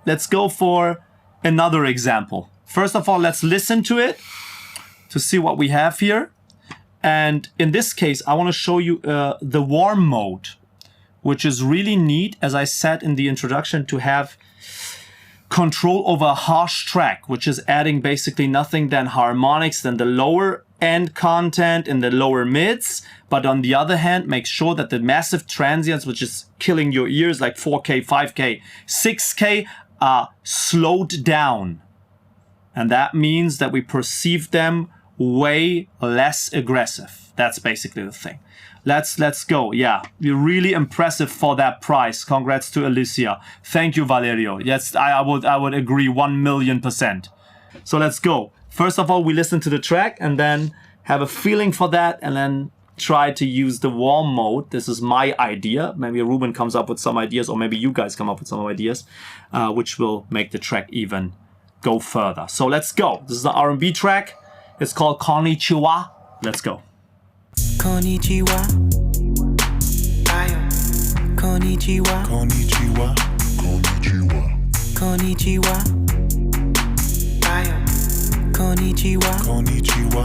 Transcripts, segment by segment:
let's go for another example. First of all, let's listen to it to see what we have here. And in this case, I want to show you the warm mode, which is really neat, as I said in the introduction, to have control over a harsh track, which is adding basically nothing than harmonics, than the lower end content in the lower mids. But on the other hand, make sure that the massive transients, which is killing your ears, like 4K, 5K, 6K, are slowed down. And that means that we perceive them way less aggressive. That's basically the thing. Let's go. Yeah, you're really impressive for that price. Congrats to Elysia. Thank you, Valerio. Yes, I would agree 1,000,000%. So let's go. First of all, we listen to the track and then have a feeling for that, and then try to use the warm mode. This is my idea. Maybe Ruben comes up with some ideas, or maybe you guys come up with some ideas, which will make the track even go further. So let's go. This is the R&B track. It's called Konichiwa. Let's go. Konichiwa. Konichiwa. Konichiwa. Konichiwa. Konichiwa. Konnichiwa. Konnichiwa.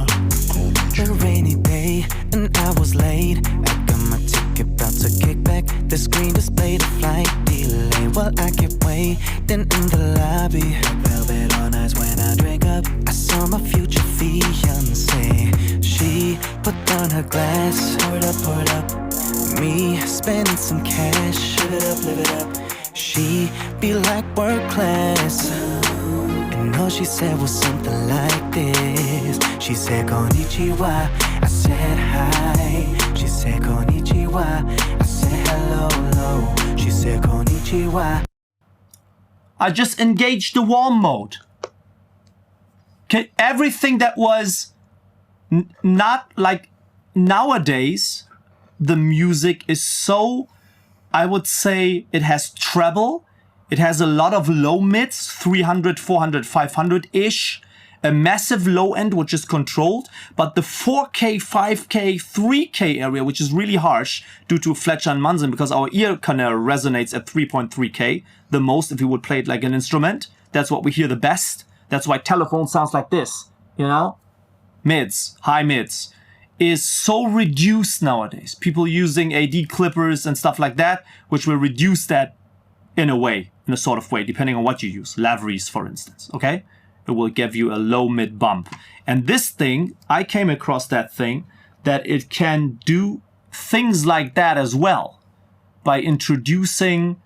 A rainy day and I was late. I got my ticket, about to kick back. The screen displayed a flight delay. While I kept waiting in the lobby, velvet on ice when I drank up. I saw my future fiance. She put down her glass. Pour it up. Me spending some cash. Live it up. She be like world class. And all she said was something like this. She said Konichiwa. I said hi. She said Konichiwa. I said hello. She said Konichiwa. I just engaged the warm mode. Okay, everything that was not like nowadays, the music is so, I would say it has treble. It has a lot of low mids, 300, 400, 500-ish. A massive low end, which is controlled. But the 4K, 5K, 3K area, which is really harsh due to Fletcher and Munson, because our ear canal resonates at 3.3K the most if you would play it like an instrument. That's what we hear the best. That's why telephone sounds like this, you know? Mids, high mids, is so reduced nowadays. People using AD clippers and stuff like that, which will reduce that in a way, in a sort of way, depending on what you use. Laveries, for instance, okay? It will give you a low mid bump. And this thing, I came across that thing, that it can do things like that as well by introducing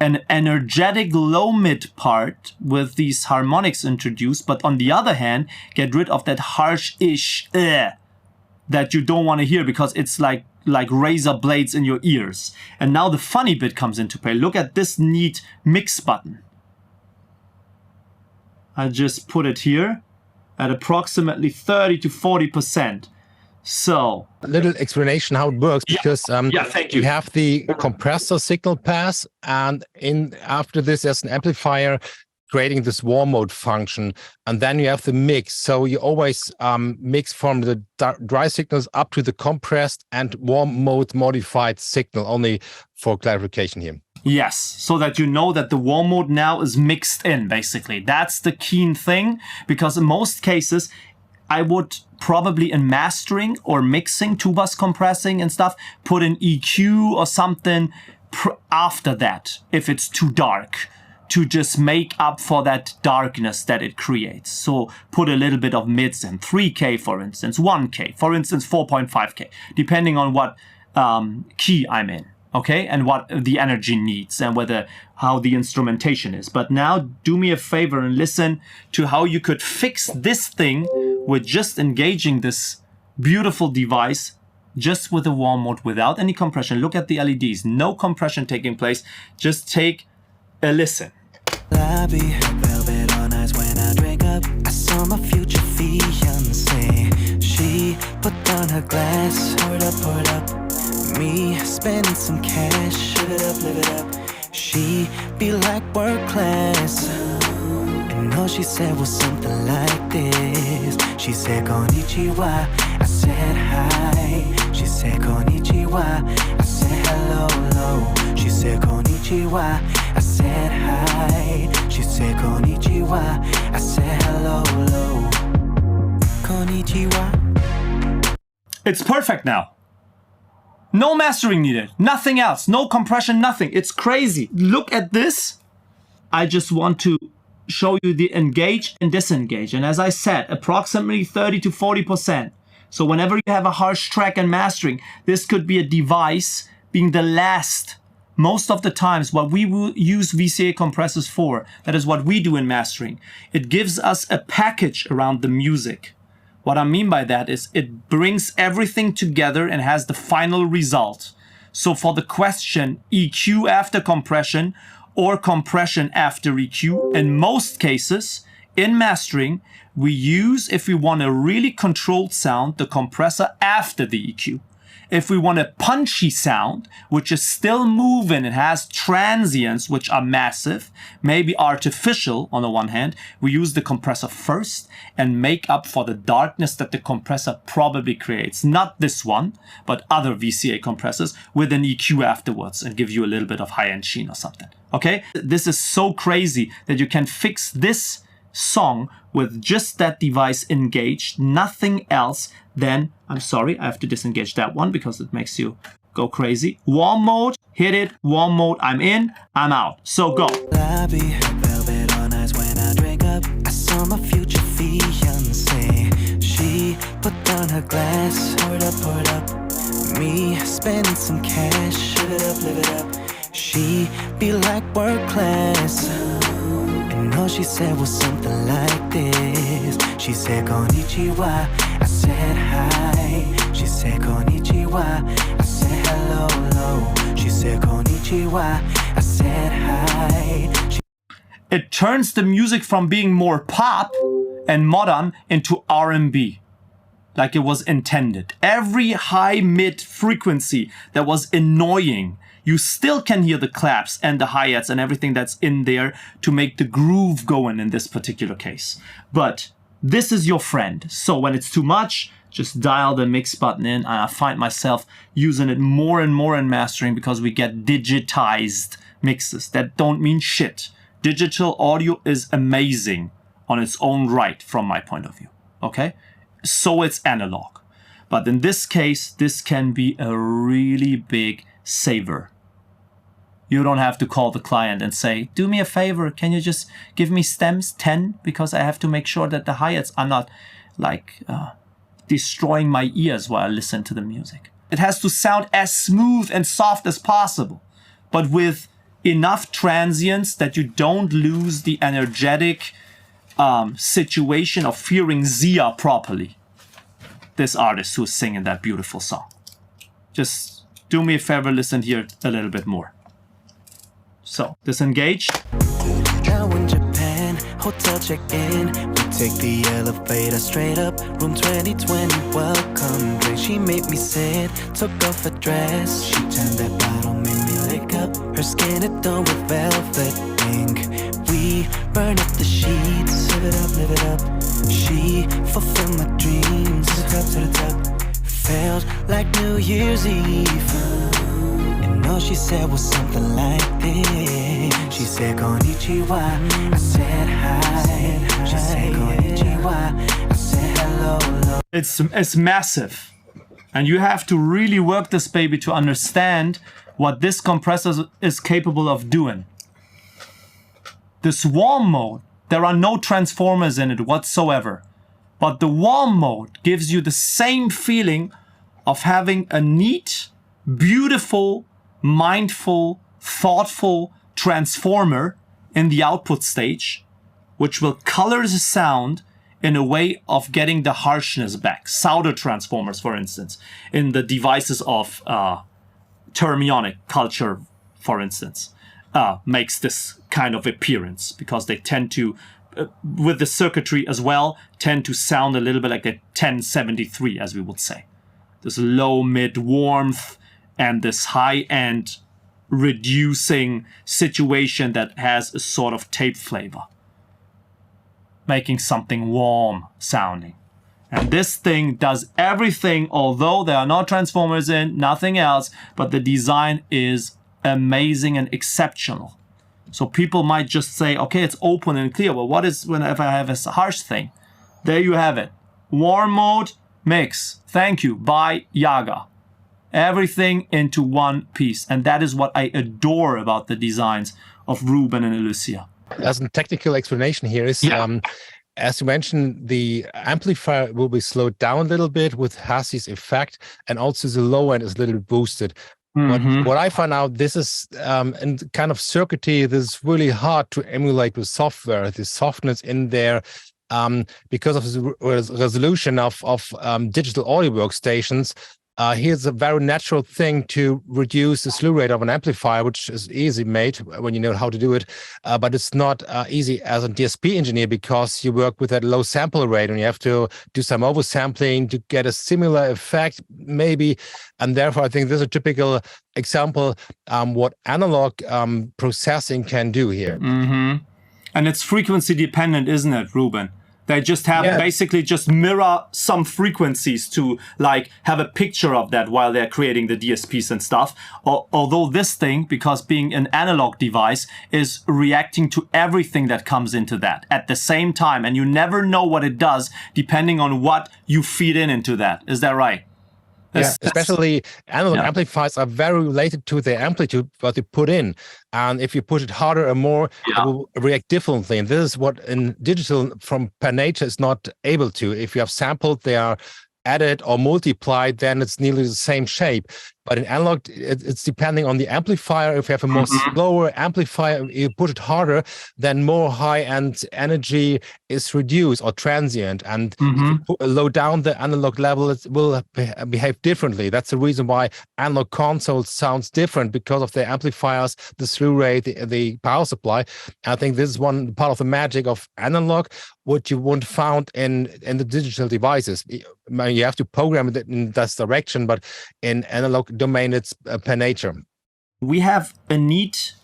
an energetic low mid part with these harmonics introduced, but on the other hand, get rid of that harsh-ish that you don't want to hear, because it's like razor blades in your ears. And now the funny bit comes into play. Look at this neat mix button. I just put it here at approximately 30 to 40%. So a little explanation how it works, because thank you. You have the compressor signal pass, and after this there's an amplifier creating this warm mode function, and then you have the mix. So you always mix from the dry signals up to the compressed and warm mode modified signal, only for clarification here. Yes, so that you know that the warm mode now is mixed in, basically. That's the keen thing, because in most cases, I would probably in mastering or mixing, two-bus compressing and stuff, put an EQ or something after that, if it's too dark, to just make up for that darkness that it creates. So put a little bit of mids in, 3K for instance, 1K, for instance 4.5K, depending on what key I'm in, okay, and what the energy needs and how the instrumentation is. But now do me a favor and listen to how you could fix this thing with just engaging this beautiful device just with a warm mode without any compression. Look at the LEDs, no compression taking place. Just take a listen. Lobby, velvet on ice when I drank up. I saw my future fiance. She put down her glass. Pour it up. Me spending some cash. Live it up. She be like world class. And all she said was something like this. She said Konichiwa, I said hi. She said Konichiwa, I said hello, hello. She said Konichiwa, I said hi. She said Konichiwa, I said hello, hello. Konichiwa. It's perfect now. No mastering needed, nothing else, no compression, nothing. It's crazy. Look at this. I just want to show you the engage and disengage. And as I said, approximately 30 to 40%. So whenever you have a harsh track and mastering, this could be a device being the last. Most of the times what we will use VCA compressors for, that is what we do in mastering. It gives us a package around the music. What I mean by that is it brings everything together and has the final result. So for the question EQ after compression or compression after EQ, in most cases in mastering, we use, if we want a really controlled sound, the compressor after the EQ. If we want a punchy sound, which is still moving and has transients, which are massive, maybe artificial on the one hand, we use the compressor first and make up for the darkness that the compressor probably creates. Not this one, but other VCA compressors with an EQ afterwards and give you a little bit of high-end sheen or something. Okay? This is so crazy that you can fix this song with just that device engaged, nothing else than, I'm sorry, I have to disengage that one because it makes you go crazy. Warm mode, hit it, warm mode, I'm in, I'm out. So go. Lobby, velvet on eyes when I drink up. I saw my future fiance. She put down her glass, pour it up. Me spending some cash, live it up. She be like world class. And all she said was something like this. She said Konichiwa, I said hi. She said Konichiwa, I said hello, hello. She said Konichiwa, I said hi. It turns the music from being more pop and modern into R&B, like it was intended. Every high mid frequency that was annoying, you still can hear the claps and the hi-hats and everything that's in there to make the groove going in this particular case. But this is your friend. So when it's too much, just dial the mix button in. I find myself using it more and more in mastering because we get digitized mixes that don't mean shit. Digital audio is amazing on its own right from my point of view. Okay? So it's analog. But in this case, this can be a really big saver. You don't have to call the client and say, do me a favor, can you just give me stems 10? Because I have to make sure that the hi-hats are not like destroying my ears while I listen to the music. It has to sound as smooth and soft as possible, but with enough transients that you don't lose the energetic situation of hearing Ziya properly. This artist who's singing that beautiful song. Just do me a favor, listen here a little bit more. So, disengaged. Now in Japan, hotel check-in. We take the elevator straight up. Room 2020, welcome drink. She made me sit, took off her dress. She turned that bottle, made me lick up. Her skin adorned with velvet ink. We burn up the sheets, live it up. She fulfilled my dreams, to the top. Felt like New Year's Eve. And all she said was something like this. She said Konichiwa, I said hi. She said Konichiwa, I said hello, hello. It's massive. And you have to really work this baby to understand what this compressor is capable of doing. This warm mode, there are no transformers in it whatsoever. But the warm mode gives you the same feeling of having a neat, beautiful, mindful, thoughtful transformer in the output stage, which will color the sound in a way of getting the harshness back. Solder transformers, for instance, in the devices of thermionic culture, for instance, makes this kind of appearance because they tend to, with the circuitry as well, tend to sound a little bit like a 1073, as we would say. This low mid warmth and this high end reducing situation that has a sort of tape flavor. making something warm sounding. And this thing does everything, although there are no transformers in, nothing else, but the design is amazing and exceptional. So people might just say, okay, it's open and clear. Well, what is whenever I have a harsh thing? There you have it. Warm mode, mix. Thank you. By Yaga. Everything into one piece. And that is what I adore about the designs of Ruben and elysia. As a technical explanation here is, as you mentioned, the amplifier will be slowed down a little bit with Hassi's effect, and also the low end is a little bit boosted. What I found out, this is in kind of circuitry, this is really hard to emulate with software. The softness in there, because of the resolution of digital audio workstations. Here's a very natural thing to reduce the slew rate of an amplifier, which is easy made when you know how to do it. But it's not easy as a DSP engineer, because you work with that low sample rate and you have to do some oversampling to get a similar effect, maybe. And therefore, I think this is a typical example what analog processing can do here. Mm-hmm. And it's frequency dependent, isn't it, Ruben? They just have basically just mirror some frequencies to like have a picture of that while they're creating the DSPs and stuff. Although this thing, because being an analog device, is reacting to everything that comes into that at the same time. And you never know what it does depending on what you feed into that. Is that right? Especially analog amplifiers are very related to the amplitude what they put in, and if you push it harder or more, it will react differently. And this is what in digital, from per nature, is not able to. If you have sampled, they are added or multiplied, then it's nearly the same shape. But in analog, it's depending on the amplifier. If you have a more slower amplifier, you push it harder, then more high-end energy is reduced or transient. And if you low down the analog level, it will behave differently. That's the reason why analog consoles sounds different, because of the amplifiers, the slew rate, the power supply. I think this is one part of the magic of analog, what you won't found in the digital devices. You have to program it in this direction, but in analog domain, it's per nature. We have a neat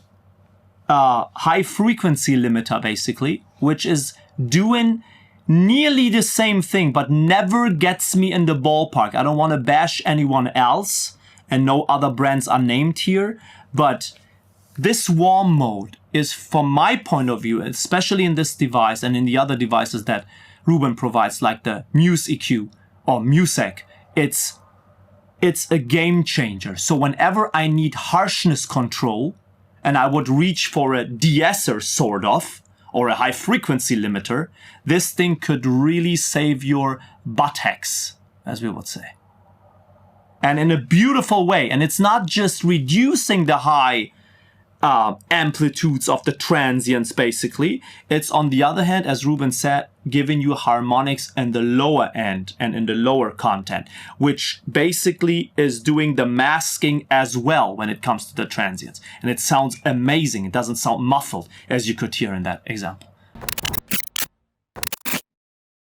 high frequency limiter, basically, which is doing nearly the same thing, but never gets me in the ballpark. I don't want to bash anyone else, and no other brands are named here, but this warm mode is, from my point of view, especially in this device and in the other devices that Ruben provides, like the Muse EQ or Music, it's a game changer. So whenever I need harshness control and I would reach for a de-esser sort of, or a high frequency limiter, this thing could really save your buttocks, as we would say. And in a beautiful way. And it's not just reducing the high amplitudes of the transients, basically. It's, on the other hand, as Ruben said, giving you harmonics in the lower end and in the lower content, which basically is doing the masking as well when it comes to the transients. And it sounds amazing. It doesn't sound muffled, as you could hear in that example.